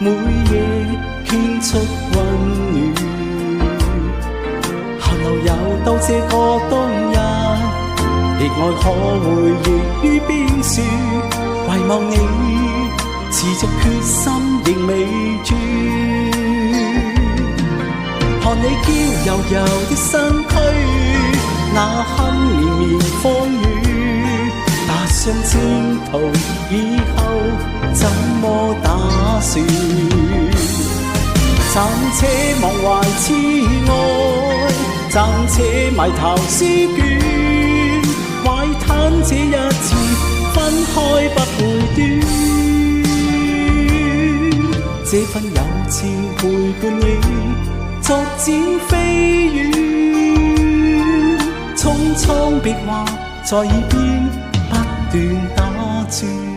每夜傾出溫暖。寒流又到這個冬日，亦愛可會易於冰雪，遺忘你持續決心仍未轉。看你嬌柔柔的身軀，那堪綿綿風雨，踏上征途以後怎麼打算？暫且忘懷痴愛，暫且埋頭思倦，懷嘆這一次分開不會短。這份友情陪伴你逐漸飛遠，匆匆別話在耳邊不斷打轉。